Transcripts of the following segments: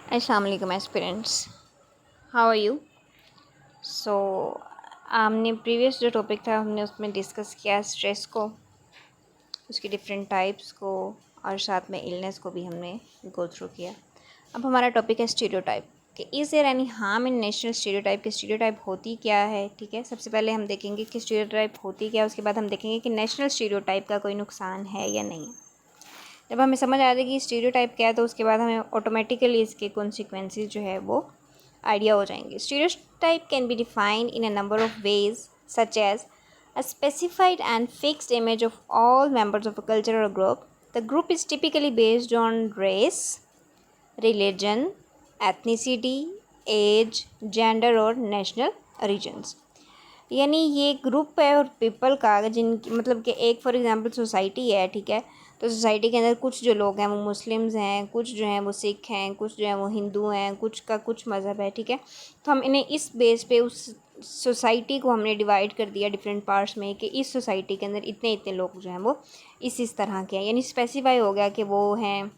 अस्सलाम वालेकुम aspirants, how are you. सो हमने प्रीवियस जो टॉपिक था हमने उसमें डिस्कस किया स्ट्रेस को, उसकी डिफरेंट टाइप्स को और साथ में इलनेस को भी हमने गो थ्रू किया। अब हमारा टॉपिक है स्टीरियोटाइप कि is there any harm in national stereotype. कि स्टीरियोटाइप होती क्या है, ठीक है। सबसे पहले हम देखेंगे कि स्टीरियोटाइप होती क्या है, उसके बाद हम देखेंगे कि नेशनल स्टीरियोटाइप का कोई नुकसान है या नहीं। जब हमें समझ आ जाए कि स्टीरियोटाइप क्या है तो उसके बाद हमें ऑटोमेटिकली इसके कॉन्सिक्वेंसेस जो है वो आइडिया हो जाएंगे। Stereotype can be defined in a number of ways such as a specified and fixed image of all members of a culture or a group. The group is typically based on race, religion, ethnicity, age, gender और national origins. यानी ये group है और people का जिनकी मतलब कि एक फॉर एग्जांपल सोसाइटी है, ठीक है। तो सोसाइटी के अंदर कुछ जो लोग हैं वो मुस्लिम्स हैं, कुछ जो हैं वो सिख हैं, कुछ जो हैं वो हिंदू हैं, कुछ का कुछ मज़हब है, ठीक है। तो हम इन्हें इस बेस पे उस सोसाइटी को हमने डिवाइड कर दिया डिफरेंट पार्ट्स में कि इस सोसाइटी के अंदर इतने इतने लोग जो हैं वो इस तरह के हैं। यानी स्पेसिफाई हो गया कि वो हैं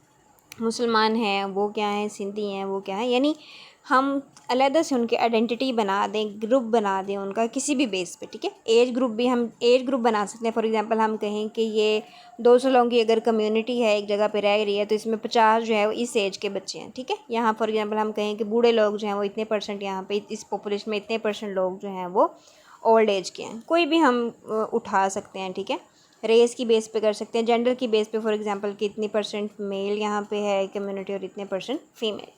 मुसलमान हैं, वो क्या हैं, सिंधी हैं, वो क्या है। यानी हम अलहदा से उनकी आइडेंटिटी बना दें, ग्रुप बना दें उनका किसी भी बेस पे, ठीक है। एज ग्रुप भी हम एज ग्रुप बना सकते हैं। फॉर एग्जांपल हम कहें कि ये 200 लोगों की अगर कम्युनिटी है एक जगह पे रह रही है तो इसमें 50 जो है वो इस एज के बच्चे हैं, ठीक है। यहाँ फॉर एग्जांपल हम कहें कि बूढ़े लोग जो हैं वो इतने परसेंट, यहाँ पे इस पॉपुलेशन में इतने परसेंट लोग जो हैं वो ओल्ड एज के हैं। कोई भी हम उठा सकते हैं, ठीक है। रेस की बेस पे कर सकते हैं, जेंडर की बेस पे फॉर एग्जांपल कि इतनी परसेंट मेल यहाँ पे है कम्युनिटी और इतने परसेंट फीमेल।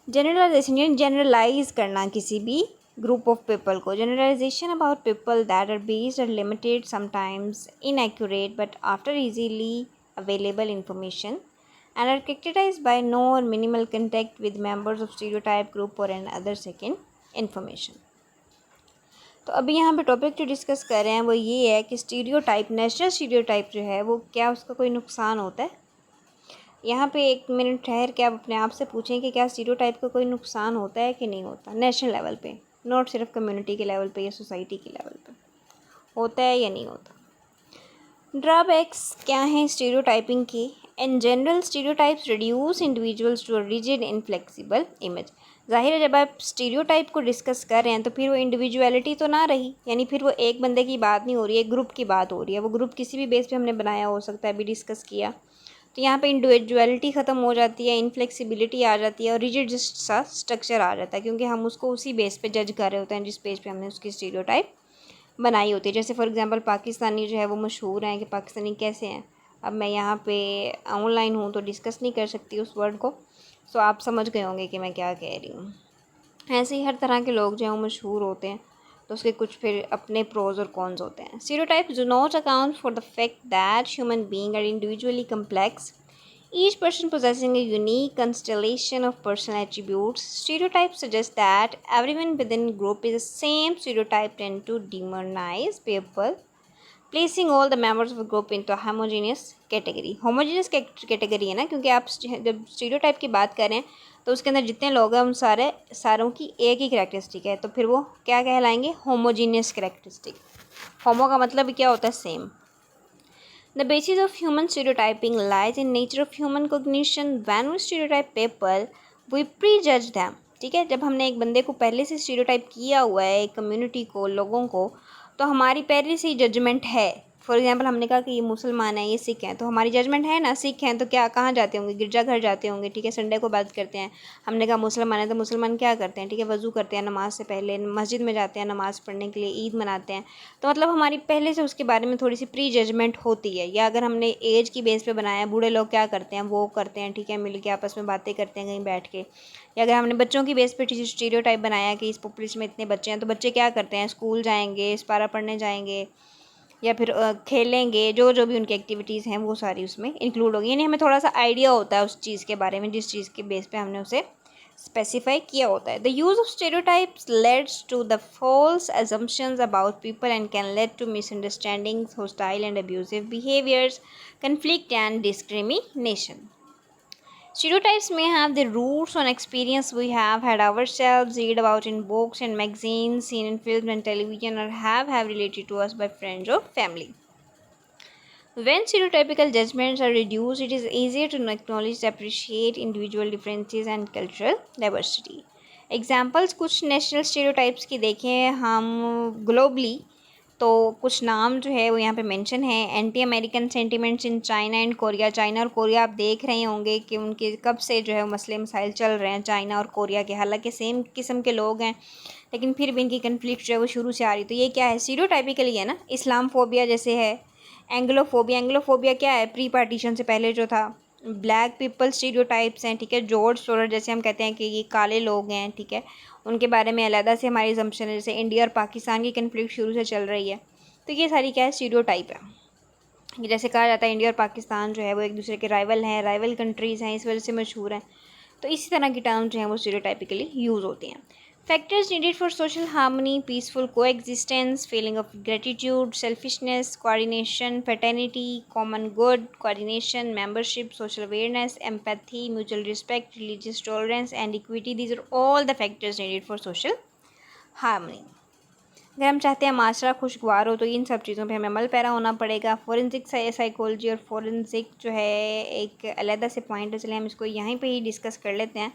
जनरलाइजेशन यानी जनरलाइज करना किसी भी ग्रुप ऑफ पीपल को। Generalisation about people that are based और limited sometimes inaccurate but after easily available information and are characterized by no or minimal contact with members of stereotype group or an other second information. तो अभी यहाँ पे topic जो discuss कर रहे हैं वो ये है कि स्टीरियोटाइप, नेशनल स्टीरियोटाइप जो है वो क्या उसका कोई नुकसान होता है। यहाँ पे एक मिनट ठहर के आप अपने आप से पूछें कि क्या स्टीरियोटाइप का कोई नुकसान होता है कि नहीं होता नेशनल लेवल पे, नॉट सिर्फ कम्युनिटी के लेवल पे या सोसाइटी के लेवल पे, होता है या नहीं होता। ड्रॉबैक्स क्या हैं स्टीरियोटाइपिंग की। In general stereotypes reduce individuals to a rigid inflexible image. ज़ाहिर है जब आप स्टीरियोटाइप को डिस्कस कर रहे हैं तो फिर वो इंडिविजुअलिटी तो ना रही, यानी फिर वो एक बंदे की बात नहीं हो रही है, एक ग्रुप की बात हो रही है। वो ग्रुप किसी भी बेस पे हमने बनाया हो सकता है, अभी डिस्कस किया। तो यहाँ पे इंडिविजुअलिटी ख़त्म हो जाती है, इनफ्लेक्सिबिलिटी आ जाती है और रिजिड सा स्ट्रक्चर आ जाता है, क्योंकि हम उसको उसी बेस पे जज कर रहे होते हैं जिस बेस पे हमने उसकी स्टीरियोटाइप बनाई होती है। जैसे फॉर एग्जांपल पाकिस्तानी जो है वो मशहूर हैं कि पाकिस्तानी कैसे हैं। अब मैं यहाँ पे ऑनलाइन हूँ तो डिस्कस नहीं कर सकती उस वर्ड को, सो आप समझ गए होंगे कि मैं क्या कह रही हूँ। ऐसे ही हर तरह के लोग जो हैं वो मशहूर होते हैं तो उसके कुछ फिर अपने प्रोज और कॉन्स होते हैं। Stereotypes do not account for the fact that human being are individually complex, each person possessing a unique constellation of personal attributes. Stereotypes suggest that everyone within a group is the same. Stereotype tend to demonize people, placing all the members of a group into a homogeneous category. Homogeneous category है ना, क्योंकि आप जब stereotype की बात करें तो उसके अंदर जितने लोग हैं उन सारों की एक ही करेक्टरिस्टिक है, तो फिर वो क्या कहलाएंगे, होमोजीनियस करेक्टरिस्टिक। होमो का मतलब क्या होता है, same. The basis of human stereotyping lies in nature of human cognition. When we stereotype people, we prejudge them. ठीक है, जब हमने एक बंदे को पहले से स्टीरियोटाइप किया हुआ है, एक कम्युनिटी को, लोगों को, तो हमारी पहले से ही जजमेंट है। फॉर एग्जांपल हमने कहा कि ये मुसलमान है, ये सिख हैं, तो हमारी जजमेंट है ना, सिख हैं तो क्या कहाँ जाते होंगे, गिरजाघर जाते होंगे, ठीक है, संडे को बात करते हैं। हमने कहा मुसलमान है तो मुसलमान क्या करते हैं, ठीक है, वज़ू करते हैं, नमाज से पहले मस्जिद में जाते हैं नमाज़ पढ़ने के लिए, ईद मनाते हैं। तो मतलब हमारी पहले से उसके बारे में थोड़ी सी प्री जजमेंट होती है। या अगर हमने एज की बेस पे बनाया, बूढ़े लोग क्या करते हैं, वो करते हैं, ठीक है, मिल के आपस में बातें करते हैं कहीं बैठ के। या अगर हमने बच्चों की बेस पे स्टीरियोटाइप बनाया कि इस पॉपुलेशन में इतने बच्चे हैं तो बच्चे क्या करते हैं, स्कूल जाएंगे, पारा पढ़ने जाएंगे या फिर खेलेंगे, जो जो भी उनकी एक्टिविटीज़ हैं वो सारी उसमें इंक्लूड होगी। यानी हमें थोड़ा सा आइडिया होता है उस चीज़ के बारे में जिस चीज़ के बेस पे हमने उसे स्पेसिफाई किया होता है। The use of stereotypes leads to the false assumptions about people and can lead to misunderstandings, hostile and abusive behaviors, conflict and discrimination. Stereotypes may have their roots on experience we have had ourselves, read about in books and magazines, seen in films and television, or have related to us by friends or family. When stereotypical judgments are reduced, it is easier to acknowledge, appreciate individual differences and cultural diversity. Examples कुछ national stereotypes की देखें हम globally, तो कुछ नाम जो है वो यहाँ पे मेंशन है। Anti American sentiments in China and Korea. China और कोरिया आप देख रहे होंगे कि उनके कब से जो है मसले मसाइल चल रहे हैं चाइना और कोरिया के, हालांकि सेम किस्म के लोग हैं लेकिन फिर भी इनकी कन्फ्लिक्ट जो है वो शुरू से आ रही। तो ये क्या है, स्टीरियोटाइपिकली है ना। इस्लाम फोबिया जैसे है, एंग्लोफोबिया। एंग्लोफोबिया क्या है, प्री पार्टीशन से पहले जो था। ब्लैक पीपल स्टीरियोटाइप्स हैं, ठीक है। जॉर्ज सोरर जैसे हम कहते हैं कि ये काले लोग हैं, ठीक है, उनके बारे में अलग से हमारी जम्पशन है। जैसे इंडिया और पाकिस्तान की कन्फ्लिक्ट शुरू से चल रही है, तो ये सारी क्या है, स्टीरियोटाइप है। जैसे कहा जाता है इंडिया और पाकिस्तान जो है वो एक दूसरे के राइवल हैं, राइवल कंट्रीज़ हैं, इस वजह से मशहूर हैं। तो इसी तरह की टर्म जो हैं वो स्टीरियोटाइपिकली यूज़ होती हैं। Factors needed for social harmony, peaceful coexistence, feeling of gratitude, selfishness, coordination, fraternity, common good, coordination, membership, social awareness, empathy, mutual respect, religious tolerance and equity, these are all the factors needed for social harmony. अगर हम चाहते हैं माशरा खुशगवार हो तो इन सब चीज़ों पे हमें अमल पैरा होना पड़ेगा। फोरेंसिक साइकोलॉजी और फोरेंसिक जो है एक अलग से पॉइंट है, चलिए हम इसको यहीं पे ही डिस्कस कर लेते हैं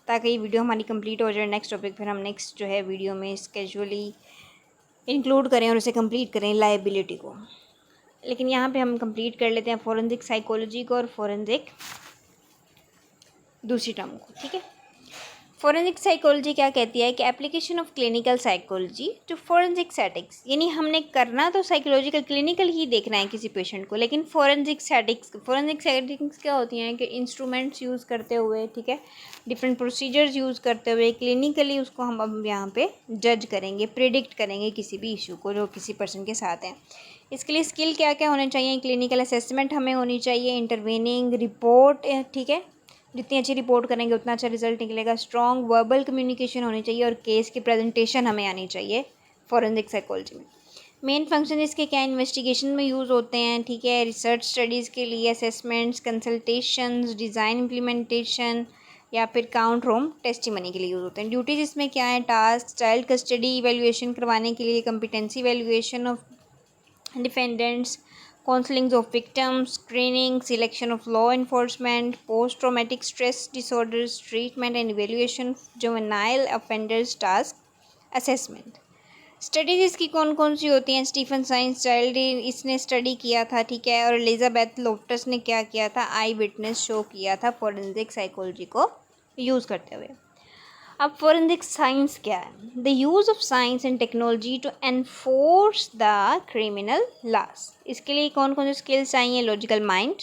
ताकि ये वीडियो हमारी कंप्लीट हो जाए। नेक्स्ट टॉपिक फिर हम नेक्स्ट जो है वीडियो में कैजुअली इंक्लूड करें और उसे कंप्लीट करें लाइबिलिटी को। लेकिन यहाँ पे हम कंप्लीट कर लेते हैं फोरेंसिक साइकोलॉजी को और फोरेंसिक दूसरी टर्म को, ठीक है। फोरेंसिक साइकोलॉजी क्या कहती है कि application of clinical psychology to forensic settings, यानी हमने करना तो साइकोलॉजिकल क्लिनिकल ही देखना है किसी पेशेंट को, लेकिन फोरेंसिक सेटिंग्स क्या होती हैं कि इंस्ट्रूमेंट्स यूज़ करते हुए, ठीक है, डिफरेंट प्रोसीजर्स यूज़ करते हुए क्लिनिकली उसको हम अब यहाँ पे जज करेंगे, प्रिडिक्ट करेंगे किसी भी इशू को जो किसी पर्सन के साथ है। इसके लिए स्किल क्या क्या होने चाहिए, क्लिनिकल असेसमेंट हमें होनी चाहिए, इंटरवेनिंग रिपोर्ट, ठीक है, जितनी अच्छी रिपोर्ट करेंगे उतना अच्छा रिजल्ट निकलेगा। स्ट्रॉन्ग वर्बल कम्युनिकेशन होनी चाहिए और केस की प्रेजेंटेशन हमें आनी चाहिए फॉरेंसिक साइकोलॉजी में। मेन फंक्शन इसके क्या, इन्वेस्टिगेशन में यूज़ होते हैं, ठीक है, रिसर्च स्टडीज़ के लिए, असेसमेंट्स, कंसल्टेशंस, डिज़ाइन इम्प्लीमेंटेशन या फिर काउंट रूम टेस्टिमनी के लिए यूज़ होते हैं। ड्यूटीज़ इसमें क्या है, टास्क, चाइल्ड कस्टडी इवेल्युएशन करवाने के लिए, competency evaluation of defendants, counselings of victims, screening, selection of law enforcement, post-traumatic stress disorders, treatment and evaluation, juvenile offenders task, assessment। Studies इसकी कौन कौन सी होती हैं, स्टीफन साइंस चाइल्ड इसने स्टडी किया था, ठीक है, और एलिजाबेथ लोफ्टस ने क्या किया था, आई विटनेस शो किया था फोरेंसिक साइकोलॉजी को यूज़ करते हुए। अब फोरेंसिक साइंस क्या है, the use of science and technology to enforce the criminal laws. इसके लिए कौन कौन से स्किल्स चाहिए, logical mind,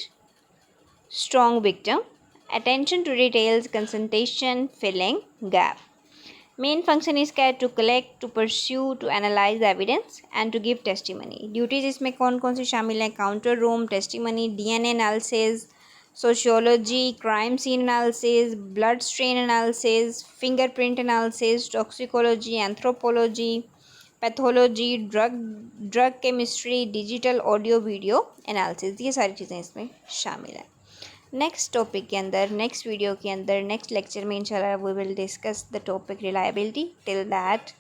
strong victim, attention to details, concentration, filling gap. Main function इसका है to collect, to pursue, to analyse the evidence and to give testimony. Duties इसमें कौन कौन सी शामिल हैं, counter room testimony, DNA analysis, sociology, crime scene analysis, blood strain analysis, fingerprint analysis, toxicology, anthropology, pathology, drug chemistry, digital audio video analysis, ये सारी चीज़ें इसमें शामिल हैं। नेक्स्ट टॉपिक के अंदर, नेक्स्ट वीडियो के अंदर, नेक्स्ट लेक्चर में इंशाल्लाह we will discuss the topic reliability. Till that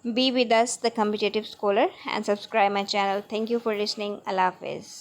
be with us, the competitive scholar, and subscribe my channel. Thank you for listening. Allah Hafiz.